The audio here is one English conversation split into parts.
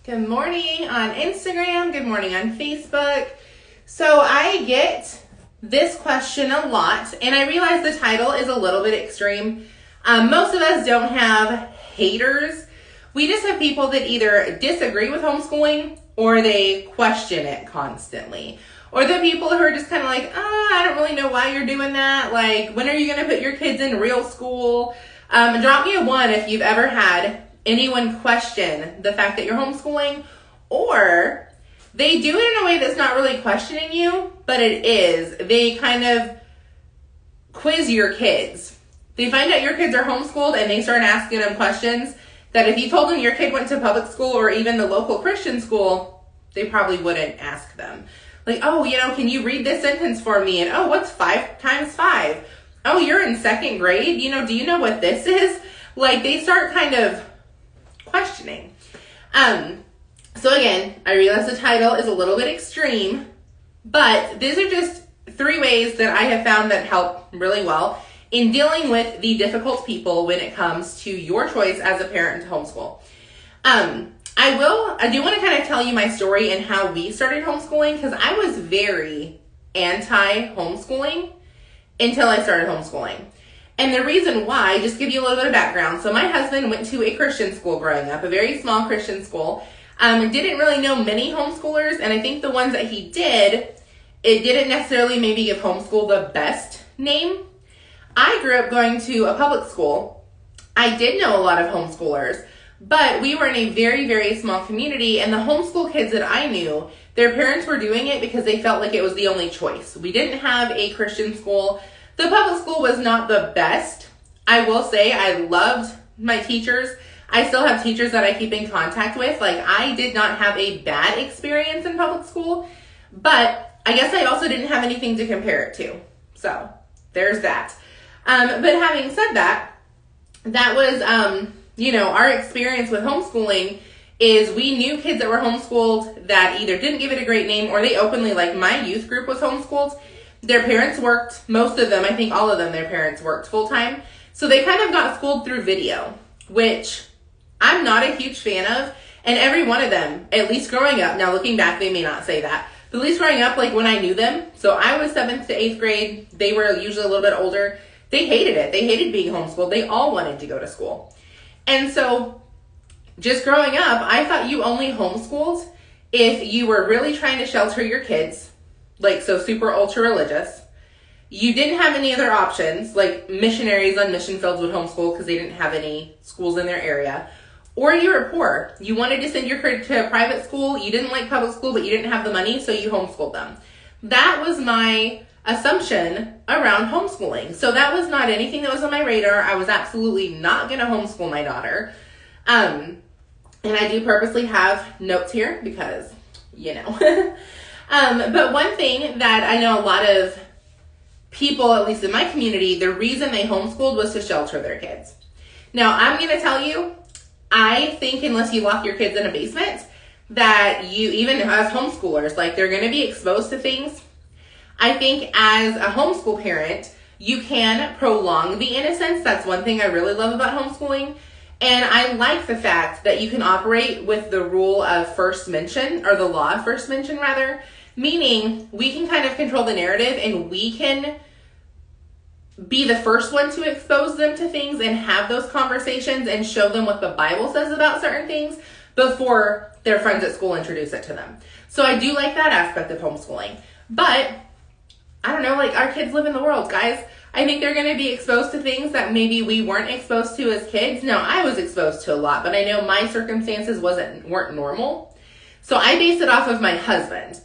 Good morning on Instagram. Good morning on Facebook. So I get this question a lot, and I realize the title is a little bit extreme. Most of us don't have haters. We just have people that either disagree with homeschooling or they question it constantly. Or the people who are just kind of like, I don't really know why you're doing that. Like, when are you going to put your kids in real school? Drop me a 1 if you've ever had anyone question the fact that you're homeschooling, or they do it in a way that's not really questioning you, but it is. They kind of quiz your kids. They find out your kids are homeschooled and they start asking them questions that if you told them your kid went to public school or even the local Christian school, they probably wouldn't ask them. Like, can you read this sentence for me? And, what's 5 times 5? Oh, you're in 2nd grade? Do you know what this is? Like, they start kind of questioning. So again, I realize the title is a little bit extreme, but these are just 3 ways that I have found that help really well in dealing with the difficult people when it comes to your choice as a parent to homeschool. I do want to kind of tell you my story and how we started homeschooling, because I was very anti-homeschooling until I started homeschooling. And the reason why, just give you a little bit of background. So my husband went to a Christian school growing up, a very small Christian school. Didn't really know many homeschoolers, and I think the ones that he did, it didn't necessarily maybe give homeschool the best name. I grew up going to a public school. I did know a lot of homeschoolers, but we were in a very, very small community, and the homeschool kids that I knew, their parents were doing it because they felt like it was the only choice. We didn't have a Christian school. The public school was not the best. I will say I loved my teachers. I still have teachers that I keep in contact with. Like, I did not have a bad experience in public school, but I guess I also didn't have anything to compare it to. So there's that. But having said that, that was, our experience with homeschooling is we knew kids that were homeschooled that either didn't give it a great name or they openly, like my youth group was homeschooled. Their parents worked, most of them, I think all of them, their parents worked full-time. So they kind of got schooled through video, which I'm not a huge fan of. And every one of them, at least growing up, now looking back, they may not say that, but at least growing up, like when I knew them, so I was 7th to 8th grade, they were usually a little bit older, they hated it. They hated being homeschooled. They all wanted to go to school. And so just growing up, I thought you only homeschooled if you were really trying to shelter your kids, like so super ultra religious. You didn't have any other options, like missionaries on mission fields would homeschool because they didn't have any schools in their area. Or you were poor. You wanted to send your kid to a private school. You didn't like public school, but you didn't have the money, so you homeschooled them. That was my assumption around homeschooling. So that was not anything that was on my radar. I was absolutely not going to homeschool my daughter. And I do purposely have notes here because, but one thing that I know a lot of people, at least in my community, the reason they homeschooled was to shelter their kids. Now, I'm going to tell you, I think unless you lock your kids in a basement, that you, even as homeschoolers, like they're going to be exposed to things. I think as a homeschool parent, you can prolong the innocence. That's one thing I really love about homeschooling. And I like the fact that you can operate with the rule of first mention, or the law of first mention rather, meaning we can kind of control the narrative and we can be the first one to expose them to things and have those conversations and show them what the Bible says about certain things before their friends at school introduce it to them. So I do like that aspect of homeschooling. But I don't know, like our kids live in the world, guys. I think they're going to be exposed to things that maybe we weren't exposed to as kids. Now, I was exposed to a lot, but I know my circumstances weren't normal. So I base it off of my husband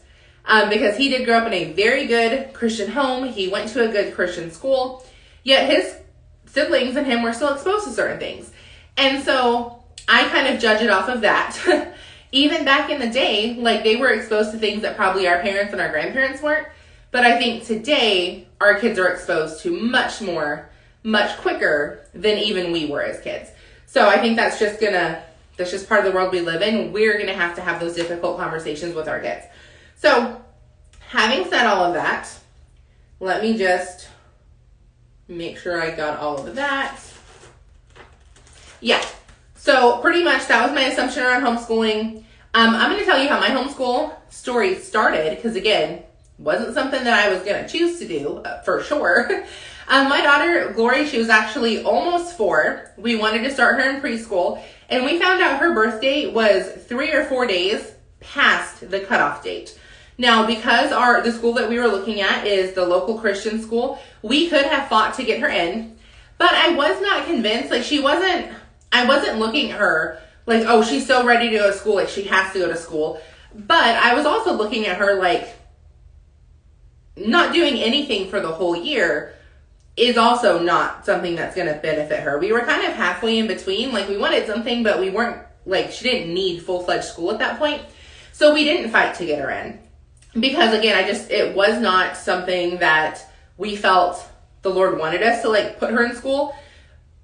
because he did grow up in a very good Christian home. He went to a good Christian school, yet his siblings and him were still exposed to certain things. And so I kind of judge it off of that. Even back in the day, like they were exposed to things that probably our parents and our grandparents weren't. But I think today our kids are exposed to much more, much quicker than even we were as kids. So I think that's just part of the world we live in. We're gonna have to have those difficult conversations with our kids. So having said all of that, let me just make sure I got all of that. Yeah. So pretty much that was my assumption around homeschooling. I'm going to tell you how my homeschool story started, because again, wasn't something that I was going to choose to do for sure. My daughter, Glory, she was actually almost 4. We wanted to start her in preschool, and we found out her birth date was 3 or 4 days past the cutoff date. Now, because the school that we were looking at is the local Christian school, we could have fought to get her in, but I was not convinced. Like, I wasn't looking at her like, oh, she's so ready to go to school, like she has to go to school. But I was also looking at her like, not doing anything for the whole year is also not something that's going to benefit her. We were kind of halfway in between. Like, we wanted something, but we weren't, like, she didn't need full-fledged school at that point. So we didn't fight to get her in. Because, again, it was not something that we felt the Lord wanted us to, like, put her in school.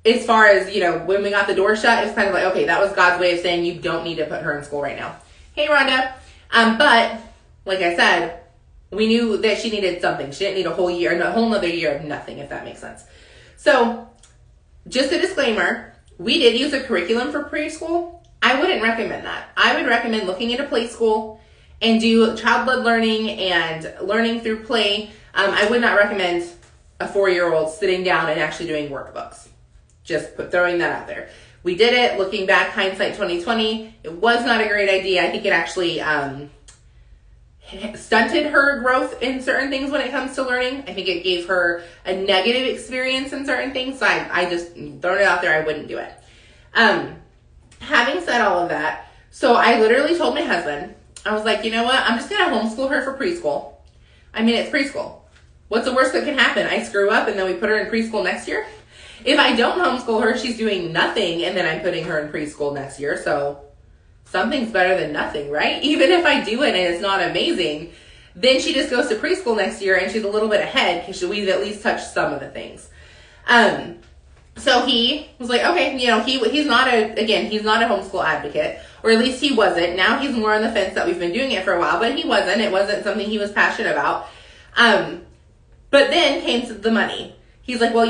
As far as, when we got the door shut, it was kind of like, okay, that was God's way of saying you don't need to put her in school right now. Hey, Rhonda. But, like I said, we knew that she needed something. She didn't need a whole nother year of nothing, if that makes sense. So, just a disclaimer, we did use a curriculum for preschool. I wouldn't recommend that. I would recommend looking into play school and do child-led learning and learning through play. I would not recommend a 4-year-old sitting down and actually doing workbooks. Just throwing that out there. We did it. Looking back, hindsight 2020, it was not a great idea. I think it actually stunted her growth in certain things when it comes to learning. I think it gave her a negative experience in certain things. So I just thrown it out there. I wouldn't do it. Having said all of that, so I literally told my husband, I was like, you know what? I'm just going to homeschool her for preschool. I mean, it's preschool. What's the worst that can happen? I screw up and then we put her in preschool next year? If I don't homeschool her, she's doing nothing and then I'm putting her in preschool next year. So something's better than nothing, right? Even if I do it and it's not amazing, then she just goes to preschool next year and she's a little bit ahead because we've at least touched some of the things. So he was like, okay, he's not a homeschool advocate, or at least he wasn't. Now he's more on the fence that we've been doing it for a while, but he wasn't. It wasn't something he was passionate about. But then came to the money. He's like, well,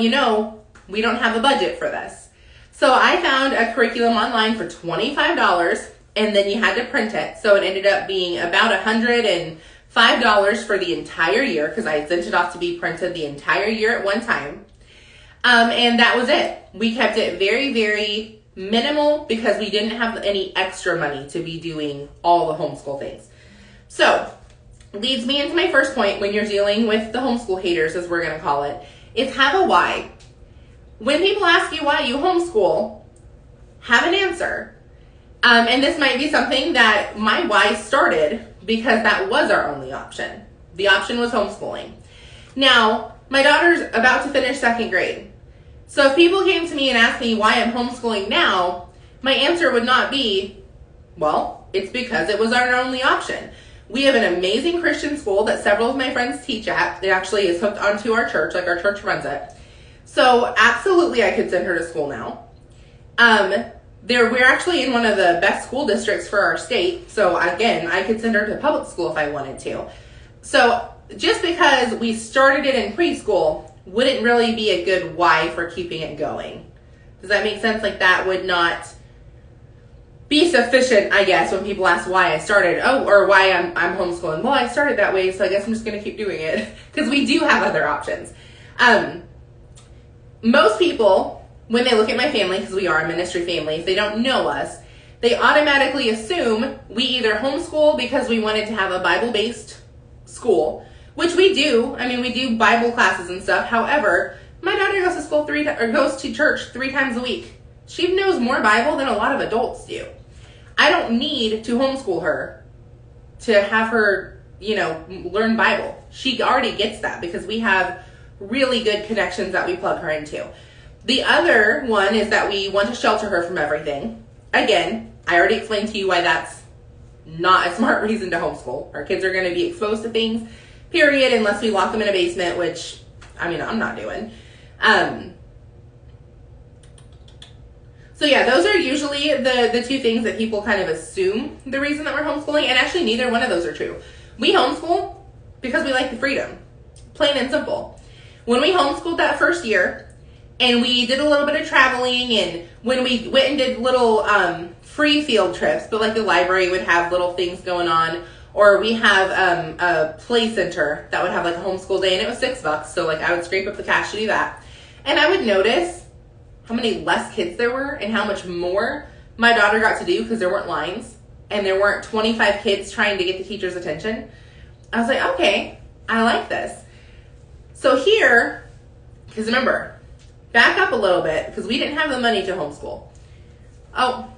we don't have a budget for this. So I found a curriculum online for $25, and then you had to print it. So it ended up being about $105 for the entire year, because I sent it off to be printed the entire year at one time. And that was it. We kept it very, very minimal because we didn't have any extra money to be doing all the homeschool things. So, leads me into my first point when you're dealing with the homeschool haters, as we're going to call it, is have a why. When people ask you why you homeschool, have an answer. And this might be something that my why started because that was our only option. The option was homeschooling. Now, my daughter's about to finish 2nd grade. So if people came to me and asked me why I'm homeschooling now, my answer would not be, well, it's because it was our only option. We have an amazing Christian school that several of my friends teach at. It actually is hooked onto our church, like our church runs it. So absolutely I could send her to school now. We're actually in one of the best school districts for our state. So again, I could send her to public school if I wanted to. So just because we started it in preschool wouldn't really be a good why for keeping it going. Does that make sense? Like, that would not be sufficient, I guess, when people ask why I started, or why I'm homeschooling. Well, I started that way, so I guess I'm just going to keep doing it. Because we do have other options. Most people, when they look at my family, because we are a ministry family, if they don't know us, they automatically assume we either homeschool because we wanted to have a Bible-based school, which we do. I mean, we do Bible classes and stuff. However, my daughter goes to school goes to church 3 times a week. She knows more Bible than a lot of adults do. I don't need to homeschool her to have her, learn Bible. She already gets that because we have really good connections that we plug her into. The other one is that we want to shelter her from everything. Again, I already explained to you why that's not a smart reason to homeschool. Our kids are going to be exposed to things, period, unless we lock them in a basement, which, I'm not doing. So yeah, those are usually the 2 things that people kind of assume the reason that we're homeschooling, and actually neither one of those are true. We homeschool because we like the freedom, plain and simple. When we homeschooled that first year, and we did a little bit of traveling, and when we went and did little free field trips, but like the library would have little things going on, or we have a play center that would have like a homeschool day, and it was $6. So like I would scrape up the cash to do that. And I would notice how many less kids there were and how much more my daughter got to do because there weren't lines and there weren't 25 kids trying to get the teacher's attention. I was like, okay, I like this. So here, because remember, back up a little bit because we didn't have the money to homeschool. Oh,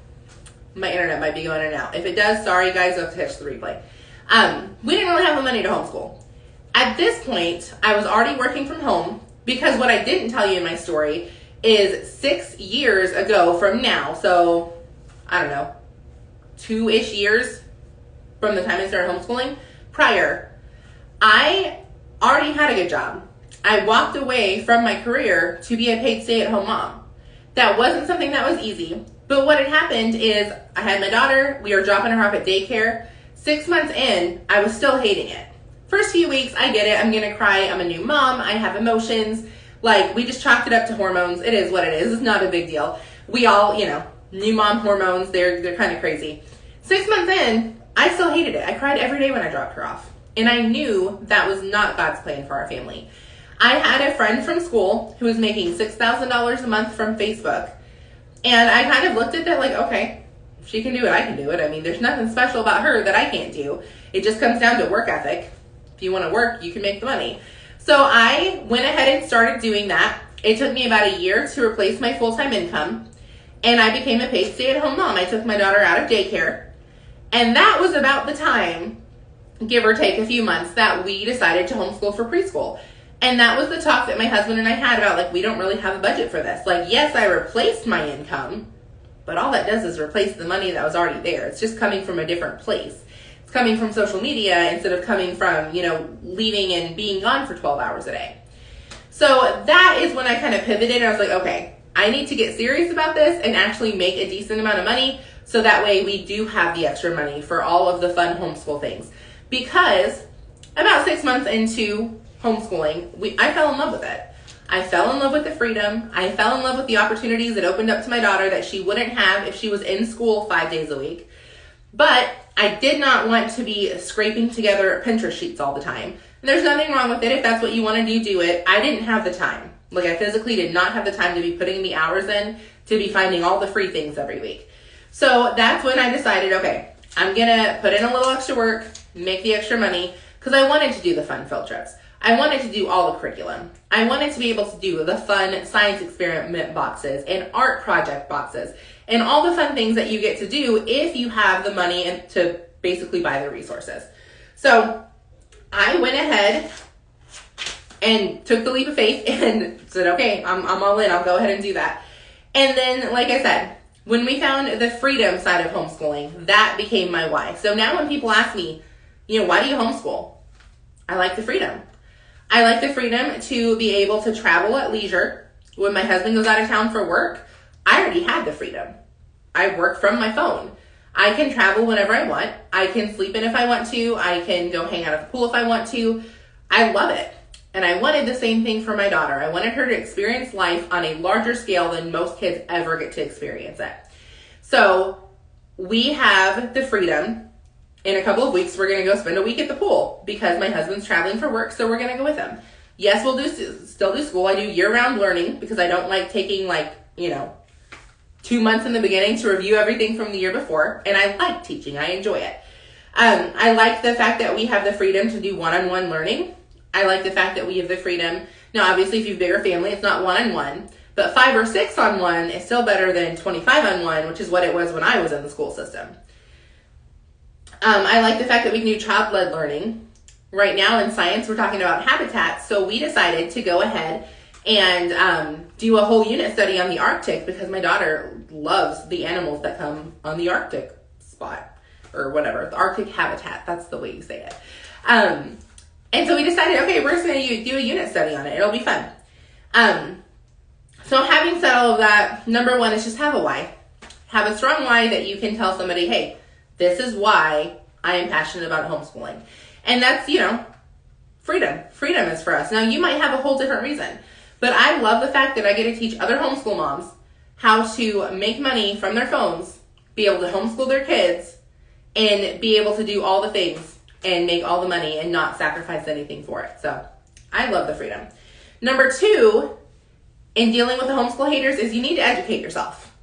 my internet might be going in and out. If it does, sorry guys, you'll have to catch the replay. We didn't really have the money to homeschool. At this point, I was already working from home because what I didn't tell you in my story is 6 years ago from now, so I don't know, 2-ish years from the time I started homeschooling, prior, I already had a good job. I walked away from my career to be a paid stay-at-home mom. That wasn't something that was easy, but what had happened is I had my daughter, we were dropping her off at daycare. 6 months in, I was still hating it. First few weeks, I get it, I'm gonna cry, I'm a new mom, I have emotions. Like, we just chalked it up to hormones. It is what it is. It's not a big deal. We all, new mom hormones, they're kind of crazy. 6 months in, I still hated it. I cried every day when I dropped her off. And I knew that was not God's plan for our family. I had a friend from school who was making $6,000 a month from Facebook. And I kind of looked at that like, okay, if she can do it, I can do it. I mean, there's nothing special about her that I can't do. It just comes down to work ethic. If you want to work, you can make the money. So I went ahead and started doing that. It took me about a year to replace my full-time income, and I became a paid stay-at-home mom. I took my daughter out of daycare, and that was about the time, give or take a few months, that we decided to homeschool for preschool. And that was the talk that my husband and I had about, like, we don't really have a budget for this. Like, yes, I replaced my income, but all that does is replace the money that was already there. It's just coming from a different place. Coming from social media instead of coming from, leaving and being gone for 12 hours a day. So that is when I kind of pivoted. I was like, okay, I need to get serious about this and actually make a decent amount of money so that way we do have the extra money for all of the fun homeschool things. Because about 6 months into homeschooling, I fell in love with it. I fell in love with the freedom. I fell in love with the opportunities that opened up to my daughter that she wouldn't have if she was in school 5 days a week. But I did not want to be scraping together Pinterest sheets all the time. And there's nothing wrong with it. If that's what you want to do, do it. I didn't have the time. Like, I physically did not have the time to be putting the hours in to be finding all the free things every week. So that's when I decided, okay, I'm going to put in a little extra work, make the extra money, because I wanted to do the fun field trips. I wanted to do all the curriculum. I wanted to be able to do the fun science experiment boxes and art project boxes and all the fun things that you get to do if you have the money and to basically buy the resources. So I went ahead and took the leap of faith and said, okay, I'm all in. I'll go ahead and do that. And then, like I said, when we found the freedom side of homeschooling, that became my why. So now when people ask me, why do you homeschool? I like the freedom. I like the freedom to be able to travel at leisure. When my husband goes out of town for work, I already had the freedom. I work from my phone. I can travel whenever I want. I can sleep in if I want to. I can go hang out at the pool if I want to. I love it. And I wanted the same thing for my daughter. I wanted her to experience life on a larger scale than most kids ever get to experience it. So we have the freedom. In a couple of weeks, we're going to go spend a week at the pool because my husband's traveling for work, so we're going to go with him. Yes, we'll still do school. I do year-round learning because I don't like taking 2 months in the beginning to review everything from the year before, and I like teaching. I enjoy it. I like the fact that we have the freedom to do one-on-one learning. I like the fact that we have the freedom. Now, obviously, if you have a bigger family, it's not one-on-one, but 5 or 6 on one is still better than 25 on one, which is what it was when I was in the school system. I like the fact that we can do child-led learning. Right now in science, we're talking about habitats, so we decided to go ahead and do a whole unit study on the Arctic because my daughter loves the animals that come on the Arctic spot, or whatever, the Arctic habitat, that's the way you say it. And so we decided, okay, we're just going to do a unit study on it. It'll be fun. So having said all of that, number one is just have a why. Have a strong why that you can tell somebody, hey, this is why I am passionate about homeschooling. And that's, freedom. Freedom is for us. Now, you might have a whole different reason, but I love the fact that I get to teach other homeschool moms how to make money from their phones be able to homeschool their kids and be able to do all the things and make all the money and not sacrifice anything for it. So I love the freedom. Number 2, in dealing with the homeschool haters, is you need to educate yourself.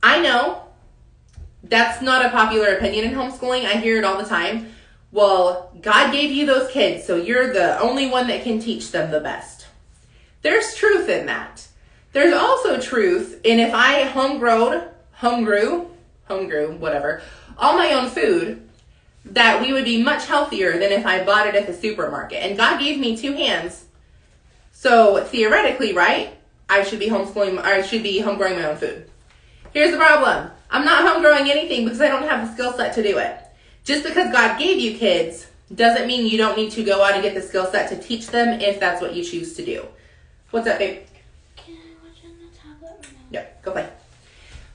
I know that's not a popular opinion in homeschooling. I hear it all the time. Well, God gave you those kids, so you're the only one that can teach them the best. There's truth in that. There's also truth in if I homegrew, whatever, all my own food, that we would be much healthier than if I bought it at the supermarket. And God gave me 2 hands. So theoretically, right, I should be homegrowing my own food. Here's the problem. I'm not home growing anything because I don't have the skill set to do it. Just because God gave you kids doesn't mean you don't need to go out and get the skill set to teach them if that's what you choose to do. What's up, babe? Can I watch on the tablet right now? Yep, go play.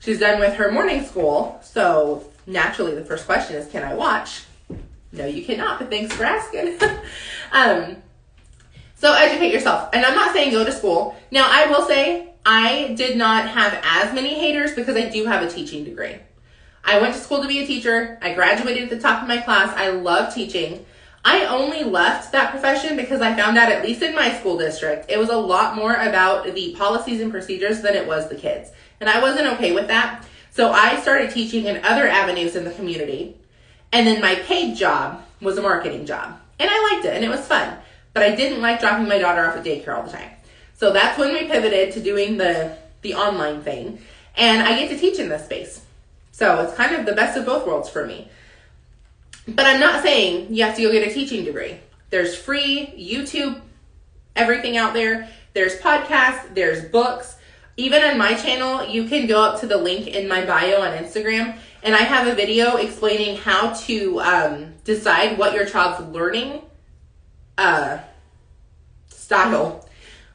She's done with her morning school, so naturally the first question is, can I watch? No, you cannot, but thanks for asking. So educate yourself. And I'm not saying go to school. Now, I will say I did not have as many haters because I do have a teaching degree. I went to school to be a teacher. I graduated at the top of my class. I love teaching. I only left that profession because I found out, at least in my school district, it was a lot more about the policies and procedures than it was the kids. And I wasn't okay with that. So I started teaching in other avenues in the community. And then my paid job was a marketing job. And I liked it and it was fun. But I didn't like dropping my daughter off at daycare all the time. So that's when we pivoted to doing the online thing. And I get to teach in this space. So it's kind of the best of both worlds for me. But I'm not saying you have to go get a teaching degree. There's free YouTube, everything out there. There's podcasts, there's books. Even on my channel, you can go up to the link in my bio on Instagram, and I have a video explaining how to decide what your child's learning style.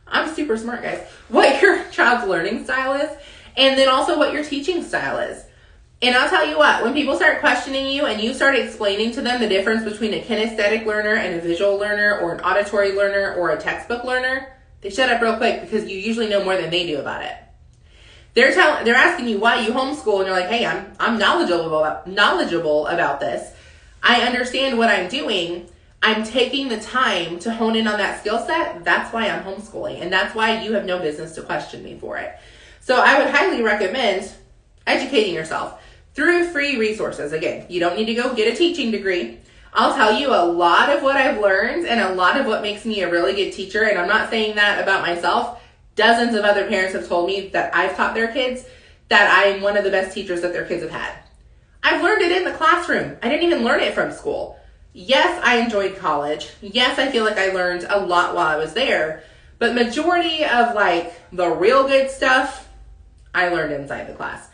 I'm super smart, guys. What your child's learning style is, and then also what your teaching style is. And I'll tell you what, when people start questioning you and you start explaining to them the difference between a kinesthetic learner and a visual learner or an auditory learner or a textbook learner, they shut up real quick because you usually know more than they do about it. They're asking you why you homeschool, and you're like, hey, I'm knowledgeable about this. I understand what I'm doing. I'm taking the time to hone in on that skill set. That's why I'm homeschooling, and that's why you have no business to question me for it. So I would highly recommend educating yourself through free resources. Again, you don't need to go get a teaching degree. I'll tell you a lot of what I've learned and a lot of what makes me a really good teacher, and I'm not saying that about myself. Dozens of other parents have told me that I've taught their kids that I'm one of the best teachers that their kids have had. I've learned it in the classroom. I didn't even learn it from school. Yes, I enjoyed college. Yes, I feel like I learned a lot while I was there, but majority of like the real good stuff, I learned inside the class.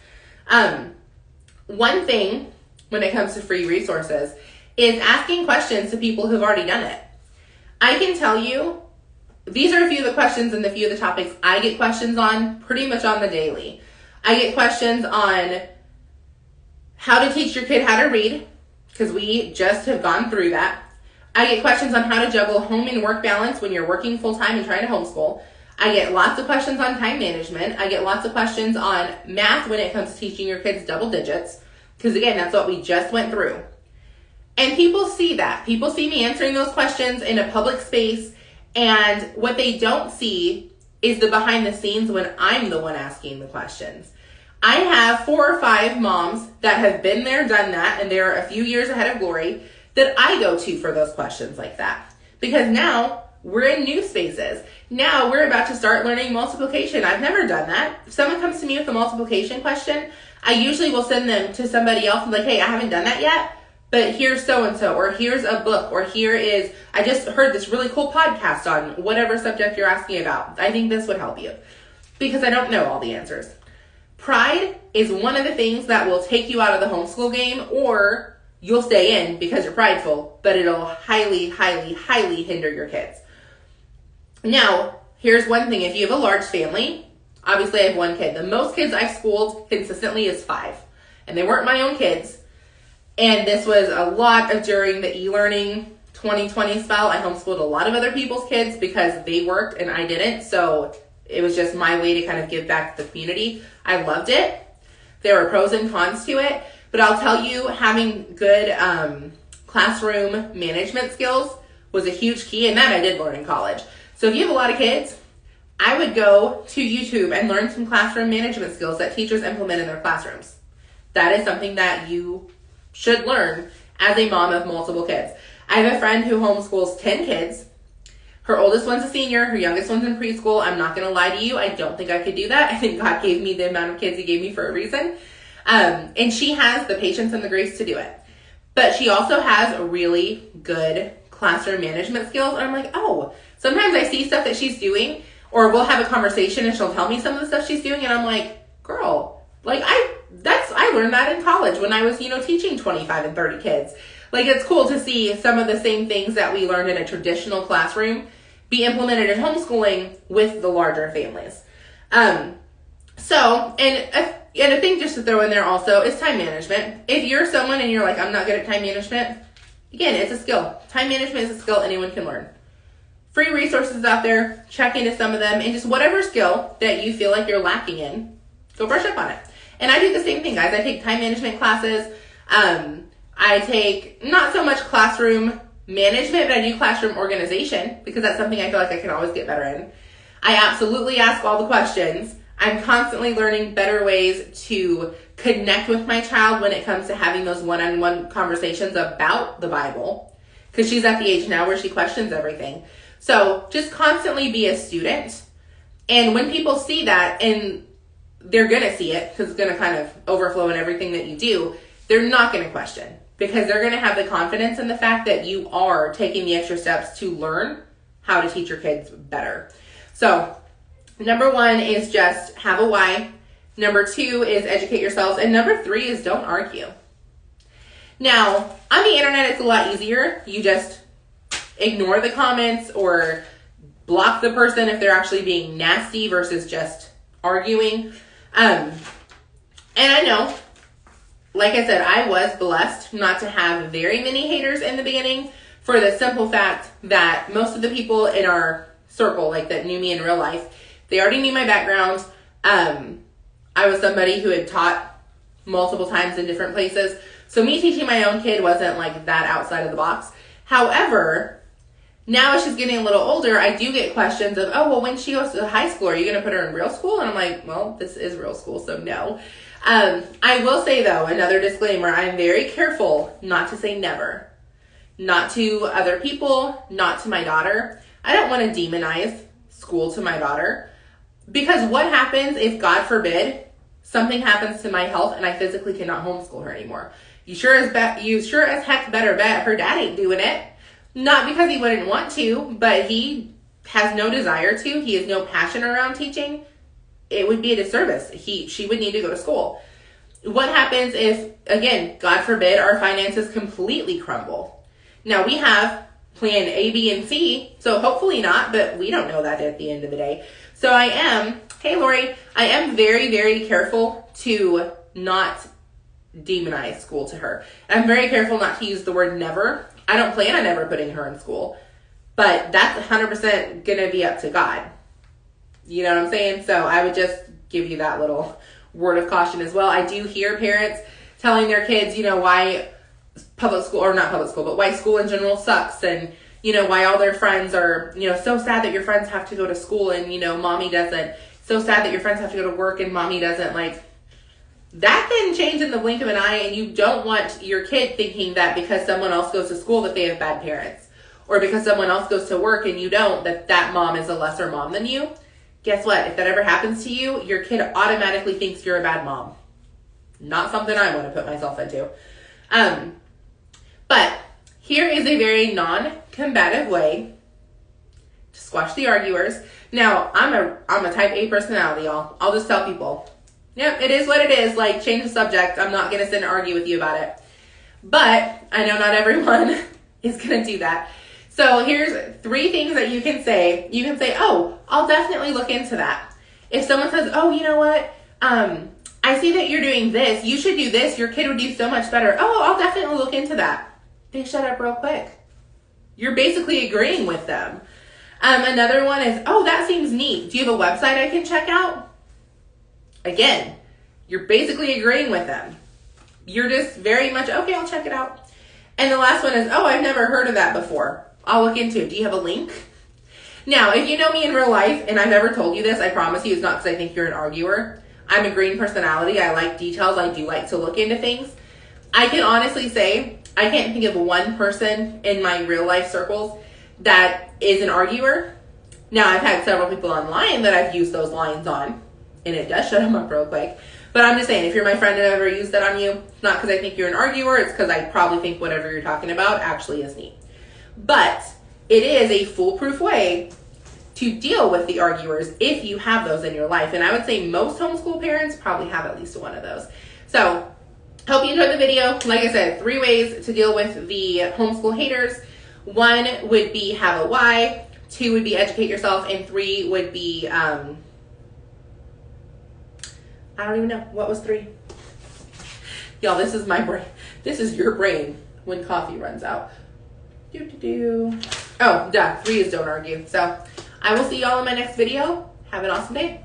One thing when it comes to free resources is asking questions to people who've already done it. I can tell you, these are a few of the questions and a few of the topics I get questions on pretty much on the daily. I get questions on how to teach your kid how to read, because we just have gone through that. I get questions on how to juggle home and work balance when you're working full-time and trying to homeschool. I get lots of questions on time management. I get lots of questions on math when it comes to teaching your kids double digits, because again, that's what we just went through. And people see that. People see me answering those questions in a public space, and what they don't see is the behind the scenes when I'm the one asking the questions. I have 4 or 5 moms that have been there, done that, and they're a few years ahead of glory that I go to for those questions like that. Because now we're in new spaces. Now we're about to start learning multiplication. I've never done that. If someone comes to me with a multiplication question, I usually will send them to somebody else and be like, hey, I haven't done that yet, but here's so-and-so, or here's a book, or I just heard this really cool podcast on whatever subject you're asking about. I think this would help you, because I don't know all the answers. Pride is one of the things that will take you out of the homeschool game, or you'll stay in because you're prideful, but it'll highly, highly, highly hinder your kids. Now, here's one thing. If you have a large family, obviously I have 1 kid. The most kids I've schooled consistently is 5, and they weren't my own kids. And this was a lot of during the e-learning 2020 spell. I homeschooled a lot of other people's kids because they worked and I didn't. So it was just my way to kind of give back to the community. I loved it. There are pros and cons to it, but I'll tell you, having good classroom management skills was a huge key, and that I did learn in college. So if you have a lot of kids, I would go to YouTube and learn some classroom management skills that teachers implement in their classrooms. That is something that you should learn as a mom of multiple kids. I have a friend who homeschools 10 kids. Her oldest one's a senior. Her youngest one's in preschool. I'm not going to lie to you. I don't think I could do that. I think God gave me the amount of kids he gave me for a reason. And she has the patience and the grace to do it. But she also has really good classroom management skills. And I'm like, oh, sometimes I see stuff that she's doing, or we'll have a conversation and she'll tell me some of the stuff she's doing. And I'm like, girl, like I learned that in college when I was, teaching 25 and 30 kids. Like, it's cool to see some of the same things that we learned in a traditional classroom be implemented in homeschooling with the larger families. And a thing just to throw in there also is time management. If you're someone and you're like, I'm not good at time management, again, it's a skill. Time management is a skill anyone can learn. Free resources out there, check into some of them, and just whatever skill that you feel like you're lacking in, go brush up on it. And I do the same thing, guys. I take time management classes. I take not so much classroom management, but I do classroom organization because that's something I feel like I can always get better in. I absolutely ask all the questions. I'm constantly learning better ways to connect with my child when it comes to having those one-on-one conversations about the Bible, because she's at the age now where she questions everything. So just constantly be a student. And when people see that, and they're going to see it because it's going to kind of overflow in everything that you do, they're not going to question, because they're going to have the confidence in the fact that you are taking the extra steps to learn how to teach your kids better. So number 1 is just have a why. Number 2 is educate yourselves. And number 3 is don't argue. Now, on the internet, it's a lot easier. You just ignore the comments or block the person if they're actually being nasty versus just arguing. And I know, like I said, I was blessed not to have very many haters in the beginning, for the simple fact that most of the people in our circle, like that knew me in real life, they already knew my background. I was somebody who had taught multiple times in different places. So me teaching my own kid wasn't like that outside of the box. However, now as she's getting a little older, I do get questions of, oh, well, when she goes to high school, are you going to put her in real school? And I'm like, well, this is real school, so no. I will say, though, another disclaimer, I'm very careful not to say never. Not to other people, not to my daughter. I don't want to demonize school to my daughter, because what happens if, God forbid, something happens to my health and I physically cannot homeschool her anymore? You sure as heck better bet her dad ain't doing it. Not because he wouldn't want to, but he has no desire to. He has no passion around teaching. It would be a disservice. She would need to go to school. What happens if, again, God forbid, our finances completely crumble? Now, we have plan A, B, and C, so hopefully not, but we don't know that at the end of the day. So hey Lori, I am very, very careful to not demonize school to her. I'm very careful not to use the word never. I don't plan on ever putting her in school, but that's 100% going to be up to God. You know what I'm saying? So I would just give you that little word of caution as well. I do hear parents telling their kids, why public school, or not public school, but why school in general sucks, and, why all their friends are, so sad that your friends have to go to school and, mommy doesn't. So sad that your friends have to go to work and mommy doesn't. Like, that can change in the blink of an eye, and you don't want your kid thinking that because someone else goes to school that they have bad parents, or because someone else goes to work and you don't, that mom is a lesser mom than you. Guess what? If that ever happens to you, your kid automatically thinks you're a bad mom. Not something I want to put myself into. But here is a very non-combative way to squash the arguers. Now, I'm a type A personality, y'all. I'll just tell people, yep, it is what it is. Like, change the subject. I'm not going to sit and argue with you about it. But I know not everyone is going to do that. So here's 3 things that you can say. You can say, oh, I'll definitely look into that. If someone says, oh, you know what? I see that you're doing this. You should do this. Your kid would do so much better. Oh, I'll definitely look into that. They shut up real quick. You're basically agreeing with them. Another one is, oh, that seems neat. Do you have a website I can check out? Again, You're basically agreeing with them. You're just very much, okay, I'll check it out. And the last one is, oh, I've never heard of that before. I'll look into it. Do you have a link? Now, if you know me in real life, and I've never told you this, I promise you it's not because I think you're an arguer. I'm a green personality. I like details. I do like to look into things. I can honestly say, I can't think of one person in my real life circles that is an arguer. Now, I've had several people online that I've used those lines on, and it does shut them up real quick. But I'm just saying, if you're my friend and I've ever used that on you, it's not because I think you're an arguer, it's because I probably think whatever you're talking about actually is neat. But it is a foolproof way to deal with the arguers if you have those in your life. And I would say most homeschool parents probably have at least one of those. So, hope you enjoyed the video. Like I said, 3 ways to deal with the homeschool haters. 1 would be have a why. 2 would be educate yourself. And 3 would be, I don't even know. What was 3? Y'all, this is my brain. This is your brain when coffee runs out. Oh, duh. 3 is don't argue. So, I will see y'all in my next video. Have an awesome day.